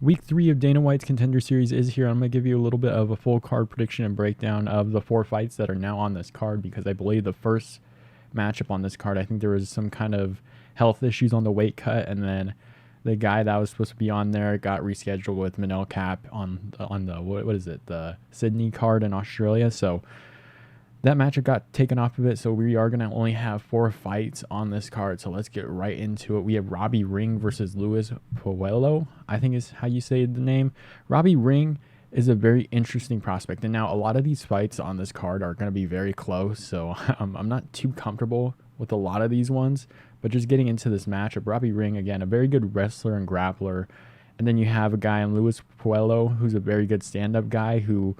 Week 3 of Dana White's Contender Series is here. I'm going to give you a little bit of a full card prediction and breakdown of the 4 fights that are now on this card, because I believe the first matchup on this card, I think there was some kind of health issues on the weight cut, and then the guy that was supposed to be on there got rescheduled with Manel Cap on the what is it, the Sydney card in Australia. So that matchup got taken off of it, so we are going to only have 4 fights on this card. So let's get right into it. We have Robbie Ring versus Luis Pajuelo, I think is how you say the name. Robbie Ring is a very interesting prospect, and now a lot of these fights on this card are going to be very close, so I'm not too comfortable with a lot of these ones. But just getting into this matchup, Robbie Ring, again, a very good wrestler and grappler. And then you have a guy in Luis Pajuelo who's a very good stand-up guy who,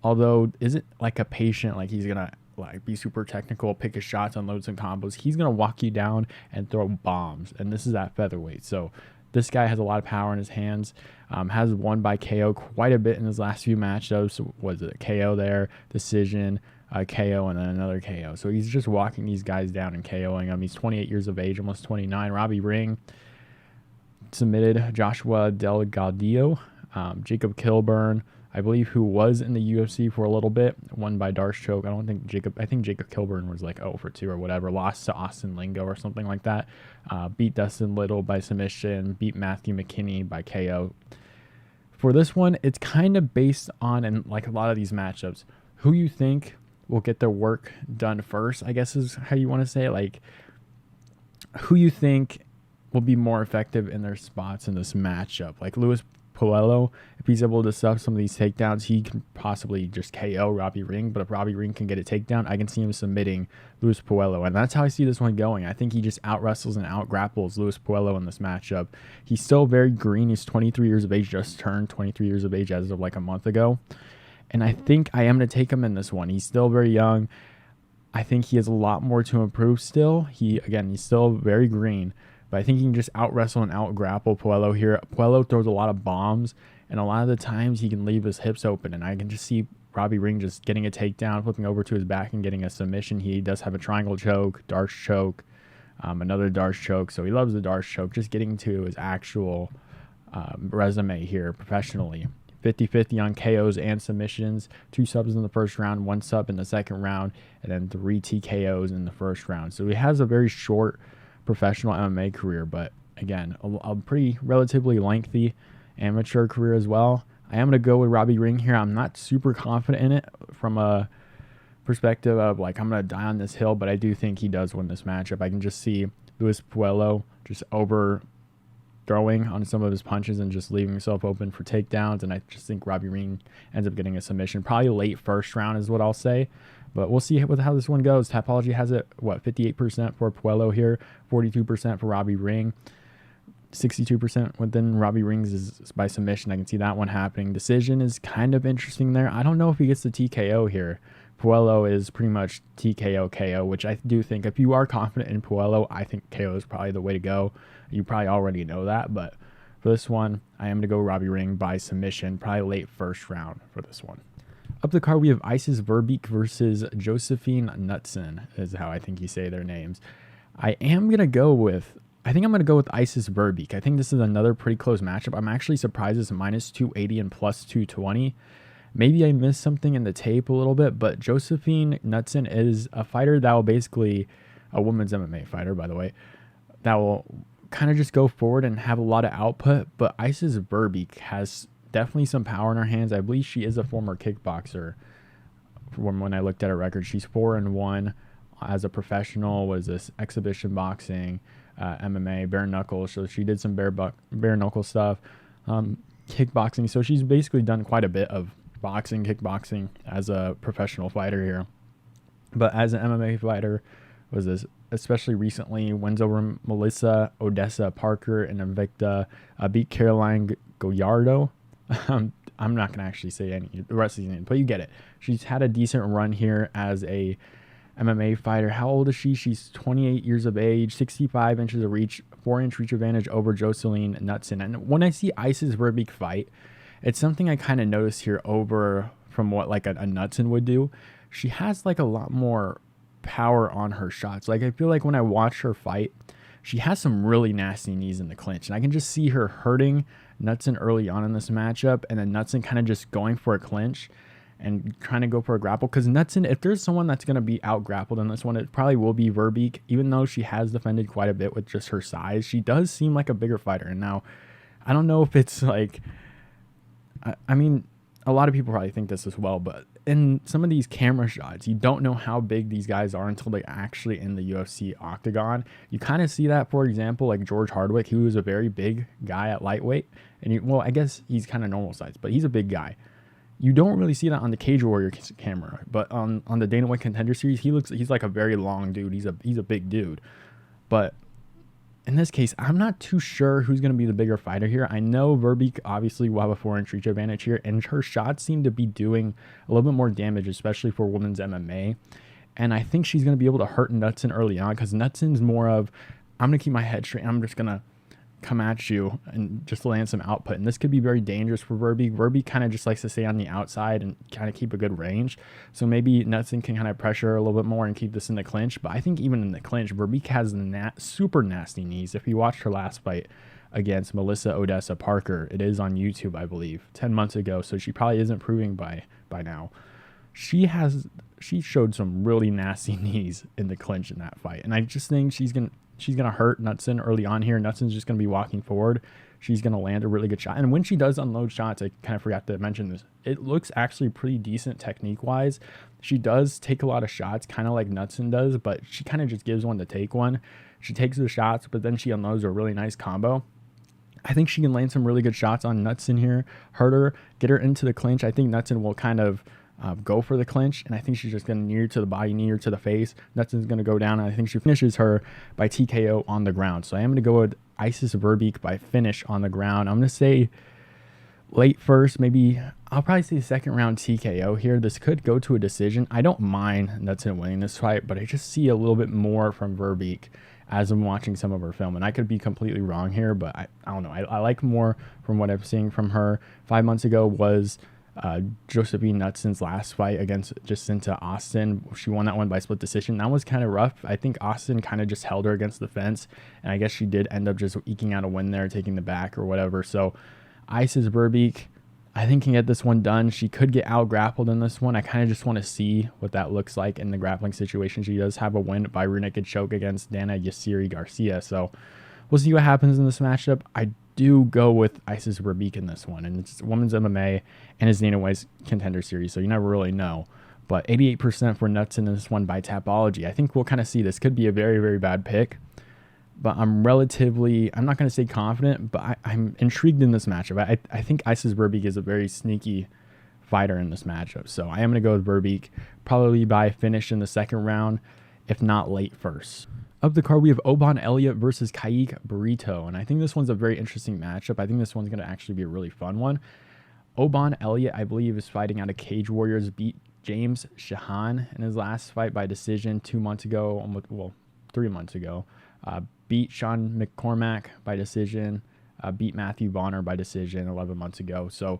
although isn't like a patient, like he's gonna like be super technical, pick his shots, unload some combos, he's gonna walk you down and throw bombs. And this is at featherweight, so this guy has a lot of power in his hands. Has won by KO quite a bit in his last few matchups. Was it KO there, decision, KO, and then another KO? So he's just walking these guys down and KOing them. He's 28 years of age, almost 29. Robbie Ring submitted Joshua Delgadillo, Jacob Kilburn, I believe, who was in the UFC for a little bit, won by Darce choke. I think Jacob Kilburn was like 0 for 2 or whatever, lost to Austin Lingo or something like that. Beat Dustin Little by submission, beat Matthew McKinney by KO. For this one, it's kind of based on, and like a lot of these matchups, who you think will get their work done first, I guess is how you want to say it. Like, who you think will be more effective in their spots in this matchup. Like Luis Pajuelo, if he's able to stuff some of these takedowns, he can possibly just KO Robbie Ring. But if Robbie Ring can get a takedown, I can see him submitting Luis Pajuelo. And that's how I see this one going. I think he just out-wrestles and out-grapples Luis Pajuelo in this matchup. He's still very green. He's 23 years of age, just turned 23 years of age as of like a month ago. And I think I am going to take him in this one. He's still very young. I think he has a lot more to improve still. He's still very green. But I think he can just out-wrestle and out-grapple Pajuelo here. Pajuelo throws a lot of bombs, and a lot of the times he can leave his hips open. And I can just see Robbie Ring just getting a takedown, flipping over to his back, and getting a submission. He does have a triangle choke, Darce choke, another Darce choke. So he loves the Darce choke, just getting to his actual resume here professionally. 50-50 on KOs and submissions, 2 subs in the first round, 1 sub in the second round, and then 3 TKOs in the first round. So he has a very short professional MMA career, but again, a pretty relatively lengthy amateur career as well. I am going to go with Robbie Ring here. I'm not super confident in it from a perspective of like I'm going to die on this hill, but I do think he does win this matchup. I can just see Luis Pajuelo just overthrowing on some of his punches and just leaving himself open for takedowns, and I just think Robbie Ring ends up getting a submission. Probably late first round is what I'll say. But we'll see how this one goes. Tapology has it, 58% for Pajuelo here, 42% for Robbie Ring, 62% within Robbie Ring's is by submission. I can see that one happening. Decision is kind of interesting there. I don't know if he gets the TKO here. Pajuelo is pretty much TKO KO, which I do think if you are confident in Pajuelo, I think KO is probably the way to go. You probably already know that, but for this one, I am going to go Robbie Ring by submission, probably late first round for this one. Up the card, we have Isis Verbeek versus Josefine Knutsson, is how I think you say their names. I think I'm going to go with Isis Verbeek. I think this is another pretty close matchup. I'm actually surprised it's minus 280 and plus 220. Maybe I missed something in the tape a little bit, but Josefine Knutsson is a fighter that will basically, a women's MMA fighter, by the way, that will kind of just go forward and have a lot of output. But Isis Verbeek has definitely some power in her hands. I believe she is a former kickboxer. When I looked at her record, she's 4-1 as a professional. Was this exhibition boxing, MMA, bare knuckles? So she did some bare knuckle stuff, kickboxing. So she's basically done quite a bit of boxing, kickboxing as a professional fighter here. But as an MMA fighter, was this especially recently wins over Melissa Odessa Parker and Invicta, beat Caroline Gallardo. I'm not going to actually say the rest of these names, but you get it. She's had a decent run here as a MMA fighter. How old is she? She's 28 years of age, 65 inches of reach, 4-inch reach advantage over Josefine Knutsson. And when I see Isis Verbeek fight, it's something I kind of noticed here over from what like a Knutsson would do. She has like a lot more power on her shots. Like I feel like when I watch her fight, she has some really nasty knees in the clinch, and I can just see her hurting Knutsson early on in this matchup, and then Knutsson kind of just going for a clinch and trying to go for a grapple. Because Knutsson, if there's someone that's going to be out grappled in this one, it probably will be Verbeek. Even though she has defended quite a bit with just her size, she does seem like a bigger fighter. And now, I don't know if it's like, I mean, a lot of people probably think this as well, but in some of these camera shots, you don't know how big these guys are until they're actually in the UFC octagon. You kind of see that, for example, like George Hardwick, who is a very big guy at lightweight. And well, I guess he's kind of normal size, but he's a big guy. You don't really see that on the Cage Warrior camera, but on the Dana White Contender Series, he's like a very long dude. He's a big dude. But in this case, I'm not too sure who's going to be the bigger fighter here. I know Verbeek obviously will have a 4-inch reach advantage here, and her shots seem to be doing a little bit more damage, especially for women's MMA. And I think she's going to be able to hurt Knutsson early on, because Knutson's more of, I'm going to keep my head straight, and I'm just going to come at you and just land some output. And this could be very dangerous for Verbeek. Verbeek kind of just likes to stay on the outside and kind of keep a good range. So maybe Knutsson can kind of pressure a little bit more and keep this in the clinch. But I think even in the clinch, Verbeek has super nasty knees. If you watched her last fight against Melissa Odessa Parker, it is on YouTube, I believe, 10 months ago. So she probably isn't proving by now. She showed some really nasty knees in the clinch in that fight. And I just think she's going to hurt Knutsson early on here. Knutsson's just going to be walking forward. She's going to land a really good shot. And when she does unload shots, I kind of forgot to mention this, it looks actually pretty decent technique-wise. She does take a lot of shots, kind of like Knutsson does, but she kind of just gives one to take one. She takes the shots, but then she unloads a really nice combo. I think she can land some really good shots on Knutsson here, hurt her, get her into the clinch. I think Knutsson will kind of go for the clinch, and I think she's just going to knee her to the body, knee her to the face. Knutsson's going to go down, and I think she finishes her by TKO on the ground. So I am going to go with Isis Verbeek by finish on the ground. I'm going to say late first, maybe I'll probably say second round TKO here. This could go to a decision. I don't mind Knutsson winning this fight, but I just see a little bit more from Verbeek as I'm watching some of her film, and I could be completely wrong here, but I don't know. I like more from what I'm seeing from her. 5 months ago was Josefine Knutsson's last fight against Jacinta Austin. She won that one by split decision. That was kind of rough. I think Austin kind of just held her against the fence, and I guess she did end up just eking out a win there, taking the back or whatever. So Isis Verbeek, I think, can get this one done. She could get out grappled in this one. I kind of just want to see what that looks like in the grappling situation. She does have a win by rear naked choke against Dana Yasiri Garcia, so we'll see what happens in this matchup. I do go with Isis Verbeek in this one, and it's women's MMA and it's Dana White's Contender Series, so you never really know. But 88% for Knutsson in this one by Tapology. I think we'll kind of see this could be a very, very bad pick, but I'm not going to say confident, but I'm intrigued in this matchup. I think Isis Verbeek is a very sneaky fighter in this matchup, so I am going to go with Verbeek, probably by finish in the second round, if not late first. Of the card, we have Oban Elliot versus Kaik Brito, and I think this one's a very interesting matchup. I think this one's going to actually be a really fun one. Oban Elliot, I believe, is fighting out of Cage Warriors, beat James Shahan in his last fight by decision 2 months ago, 3 months ago. Beat Sean McCormack by decision, beat Matthew Bonner by decision 11 months ago. So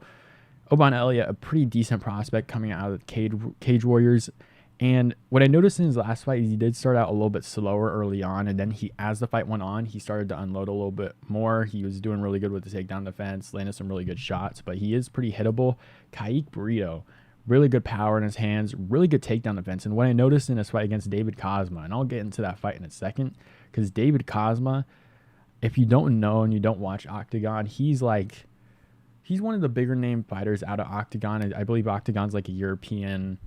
Oban Elliot, a pretty decent prospect coming out of the Cage Warriors. And what I noticed in his last fight is he did start out a little bit slower early on, and then as the fight went on, he started to unload a little bit more. He was doing really good with the takedown defense, landed some really good shots, but he is pretty hittable. Kaik Brito, really good power in his hands, really good takedown defense. And what I noticed in his fight against David Cosma, and I'll get into that fight in a second, because David Cosma, if you don't know and you don't watch Octagon, he's one of the bigger name fighters out of Octagon. I believe Octagon's like a European,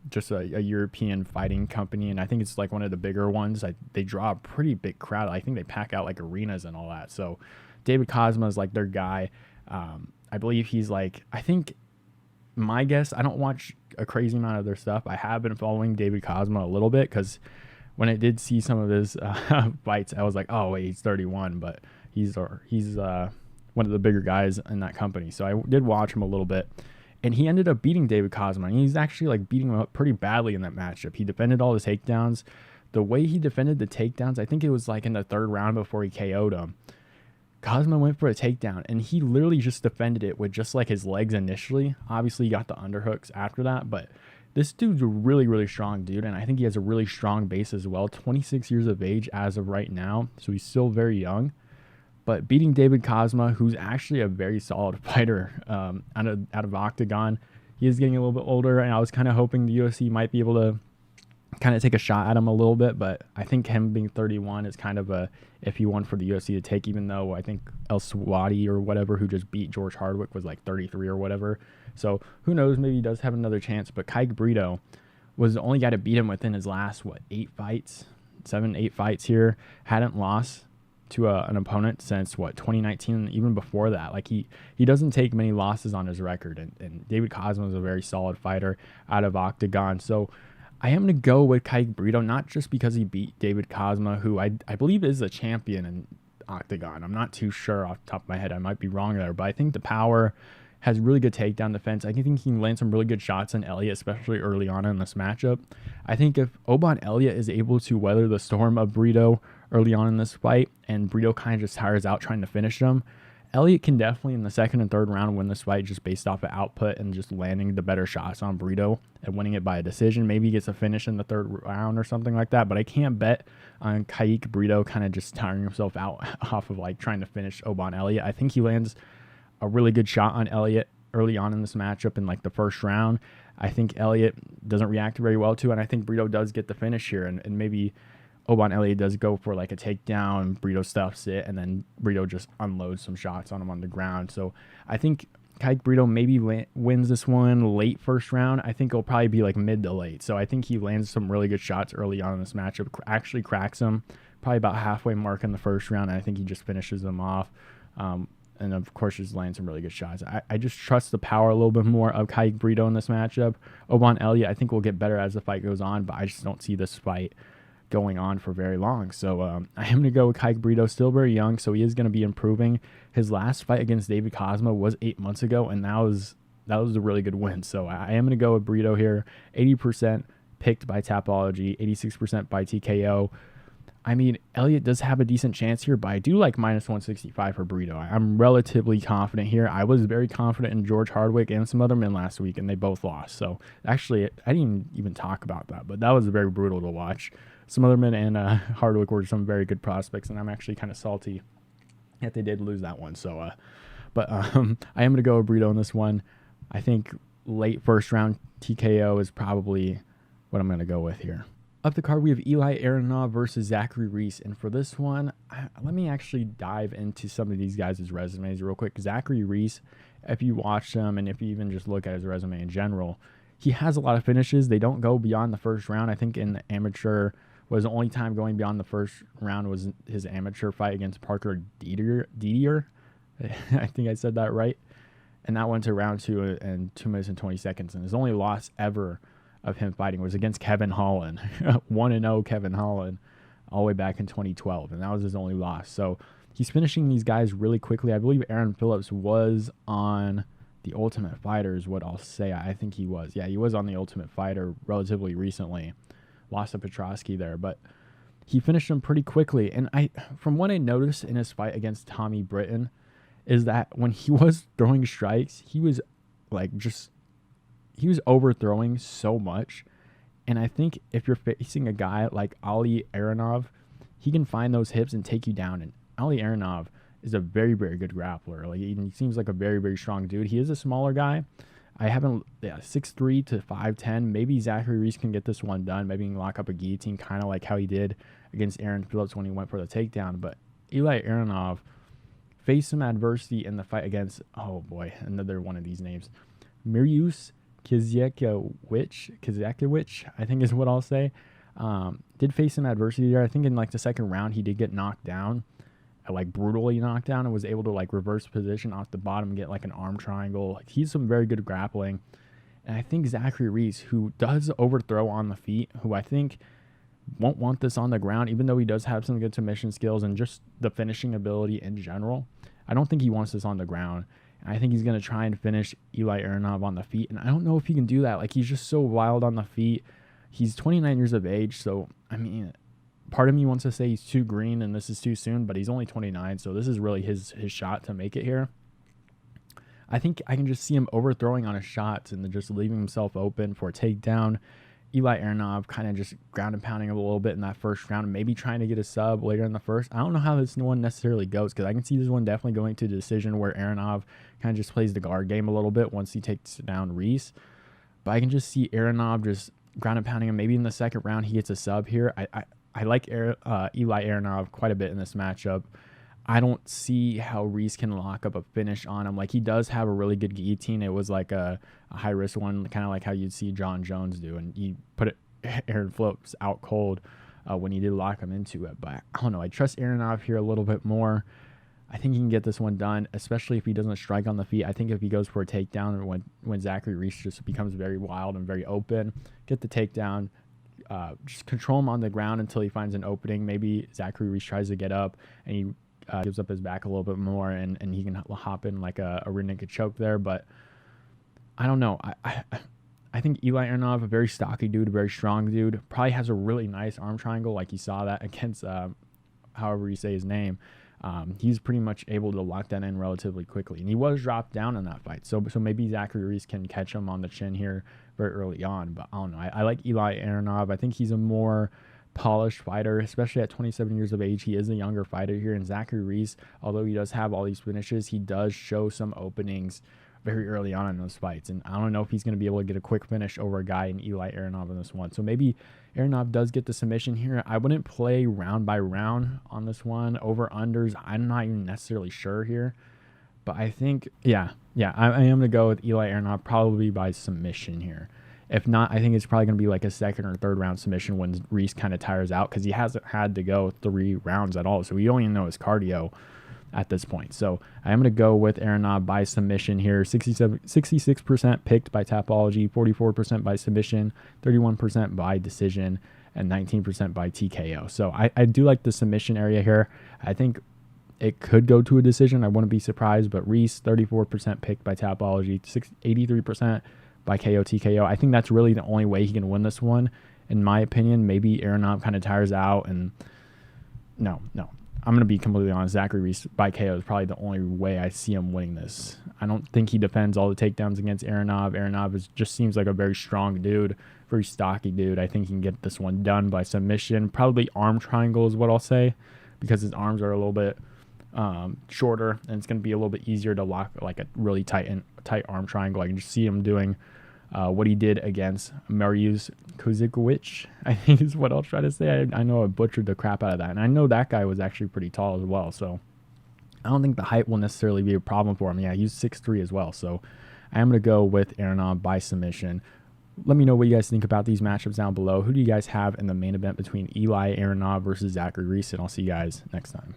just a European fighting company, and I think it's like one of the bigger ones. They draw a pretty big crowd. I think they pack out like arenas and all that. So David Cosma is like their guy. I believe he's like, I think, my guess, I don't watch a crazy amount of their stuff. I have been following David Cosma a little bit, because when I did see some of his fights, I was like, oh wait, he's 31, but he's one of the bigger guys in that company. So I did watch him a little bit. And he ended up beating David Cosma. And he's actually like beating him up pretty badly in that matchup. He defended all his takedowns. The way he defended the takedowns, I think it was like in the third round before he KO'd him. Cosma went for a takedown, and he literally just defended it with just like his legs initially. Obviously, he got the underhooks after that, but this dude's a really, really strong dude, and I think he has a really strong base as well. 26 years of age as of right now, so he's still very young. But beating David Kozma, who's actually a very solid fighter out of Octagon, he is getting a little bit older, and I was kind of hoping the UFC might be able to kind of take a shot at him a little bit, but I think him being 31 is kind of a iffy one for the UFC to take, even though I think El Swati or whatever, who just beat George Hardwick, was like 33 or whatever. So who knows, maybe he does have another chance. But Kaik Brito was the only guy to beat him within his last, 8 fights here. Hadn't lost to an opponent since 2019, even before that. Like he doesn't take many losses on his record, and David Kozma is a very solid fighter out of Octagon. So I am going to go with Kaik Brito, not just because he beat David Kozma, who I believe is a champion in Octagon. I'm not too sure off the top of my head. I might be wrong there, but I think the power has really good takedown defense. I think he can land some really good shots on Elliot, especially early on in this matchup. I think if Oban Elliot is able to weather the storm of Brito early on in this fight, and Brito kind of just tires out trying to finish him, Elliot can definitely in the second and third round win this fight just based off of output and just landing the better shots on Brito and winning it by a decision. Maybe he gets a finish in the third round or something like that, but I can't bet on Kaik Brito kind of just tiring himself out off of like trying to finish Oban Elliot. I think he lands a really good shot on Elliot early on in this matchup in like the first round. I think Elliot doesn't react very well to it, and I think Brito does get the finish here, and maybe Oban Elliot does go for like a takedown, Brito stuffs it, and then Brito just unloads some shots on him on the ground. So I think Kaik Brito maybe wins this one late first round. I think it'll probably be like mid to late. So I think he lands some really good shots early on in this matchup, actually cracks him probably about halfway mark in the first round, and I think he just finishes them off. And of course, just lands some really good shots. I just trust the power a little bit more of Kaik Brito in this matchup. Oban Elliot, I think, will get better as the fight goes on, but I just don't see this fight going on for very long. So I am going to go with Kaik Brito, still very young, so he is going to be improving. His last fight against David Kozma was 8 months ago, and that was a really good win. So I am going to go with Brito here. 80% picked by Tapology, 86% by TKO. I mean, Elliot does have a decent chance here, but I do like -165 for Brito. I'm relatively confident here. I was very confident in George Hardwick and some other men last week, and they both lost. So actually, I didn't even talk about that, but that was very brutal to watch. Some other men and Hardwick were some very good prospects, and I'm actually kind of salty that they did lose that one. So, but I am going to go with Brito in this one. I think late first round TKO is probably what I'm going to go with here. Up the card, we have Eli Aronov versus Zhachary Reese. And for this one, let me actually dive into some of these guys' resumes real quick. Zhachary Reese, if you watch him and if you even just look at his resume in general, he has a lot of finishes. They don't go beyond the first round. I think in the amateur was the only time going beyond the first round was his amateur fight against Parker Didier. I think I said that right. And that went to round 2 and 2 minutes and 20 seconds. And his only loss ever of him fighting was against Kevin Holland. 1-0 Kevin Holland all the way back in 2012. And that was his only loss. So he's finishing these guys really quickly. I believe Aaron Phillips was on The Ultimate Fighter is what I'll say. I think he was. Yeah, he was on The Ultimate Fighter relatively recently. Lost to Petrosky there, but he finished him pretty quickly. And from what I noticed in his fight against Tommy Britton is that when he was throwing strikes, he was overthrowing so much. And I think if you're facing a guy like Ali Aronov, he can find those hips and take you down. And Ali Aronov is a very, very good grappler. Like he seems like a very, very strong dude. He is a smaller guy. 6'3" to 5'10". Maybe Zachary Reese can get this one done. Maybe he can lock up a guillotine, kind of like how he did against Aaron Phillips when he went for the takedown. But Eli Aronov faced some adversity in the fight against, oh boy, another one of these names. Miryus Kizakiewicz, I think is what I'll say. Did face some adversity there. I think in like the second round, he did get knocked down. Like brutally knocked down, and was able to like reverse position off the bottom and get like an arm triangle. Like he's some very good grappling. And I think Zachary Reese, who does overthrow on the feet, who I think won't want this on the ground, even though he does have some good submission skills and just the finishing ability in general, I don't think he wants this on the ground. And I think he's going to try and finish Eli Aronov on the feet. And I don't know if he can do that. Like he's just so wild on the feet. He's 29 years of age. So, I mean, part of me wants to say he's too green and this is too soon, but he's only 29, so this is really his shot to make it here. I think I can just see him overthrowing on his shots and then just leaving himself open for a takedown Eli Aronov kind of just ground and pounding a little bit in that first round and maybe trying to get a sub later in the first. I don't know how this one necessarily goes because I can see this one definitely going to a decision where Aronov kind of just plays the guard game a little bit once he takes down Reese. But I can just see Aronov just ground and pounding him. Maybe in the second round he gets a sub here. I like Eli Aronov quite a bit in this matchup. I don't see how Reese can lock up a finish on him. Like, he does have a really good guillotine. It was like a high-risk one, kind of like how you'd see John Jones do. And he put it, Aaron Phillips out cold when he did lock him into it. But I don't know. I trust Aronov here a little bit more. I think he can get this one done, especially if he doesn't strike on the feet. I think if he goes for a takedown or when Zachary Reese just becomes very wild and very open, get the takedown, just control him on the ground until he finds an opening. Maybe Zachary Reese tries to get up and he gives up his back a little bit more and he can hop in like a rear naked choke there. But I don't know. I think Eli Aronov, a very stocky dude, a very strong dude, probably has a really nice arm triangle. Like, you saw that against however you say his name. He's pretty much able to lock that in relatively quickly. And he was dropped down in that fight. So maybe Zachary Reese can catch him on the chin here very early on. But I don't know. I like Eli Aronov. I think he's a more polished fighter, especially at 27 years of age. He is a younger fighter here. And Zachary Reese, although he does have all these finishes, he does show some openings very early on in those fights. And I don't know if he's going to be able to get a quick finish over a guy in Eli Aronov in this one. So maybe Aronov does get the submission here. I wouldn't play round by round on this one. Over unders, I'm not even necessarily sure here. But I think, I am going to go with Eli Aronov probably by submission here. If not, I think it's probably going to be like a second or third round submission when Reese kind of tires out, because he hasn't had to go 3 rounds at all. So we don't even know his cardio at this point. So I am going to go with Aronov by submission here. 66% picked by Tapology, 44% by submission, 31% by decision, and 19% by TKO. So I do like the submission area here. I think it could go to a decision. I wouldn't be surprised. But Reese, 34% picked by Tapology, 83% by KO TKO. I think that's really the only way he can win this one, in my opinion. Maybe Aronov kind of tires out, and no. I'm going to be completely honest. Zachary Reese by KO is probably the only way I see him winning this. I don't think he defends all the takedowns against Aronov. Aronov just seems like a very strong dude, very stocky dude. I think he can get this one done by submission. Probably arm triangle is what I'll say, because his arms are a little bit shorter, and it's going to be a little bit easier to lock like a really tight arm triangle. I can just see him doing what he did against Mariusz Kozikowicz, I think is what I'll try to say. I know I butchered the crap out of that, and I know that guy was actually pretty tall as well, so I don't think the height will necessarily be a problem for him. Yeah, he's 6'3" as well, so I am going to go with Aronov by submission. Let me know what you guys think about these matchups down below. Who do you guys have in the main event between Eli Aronov versus Zachary Reese? And I'll see you guys next time.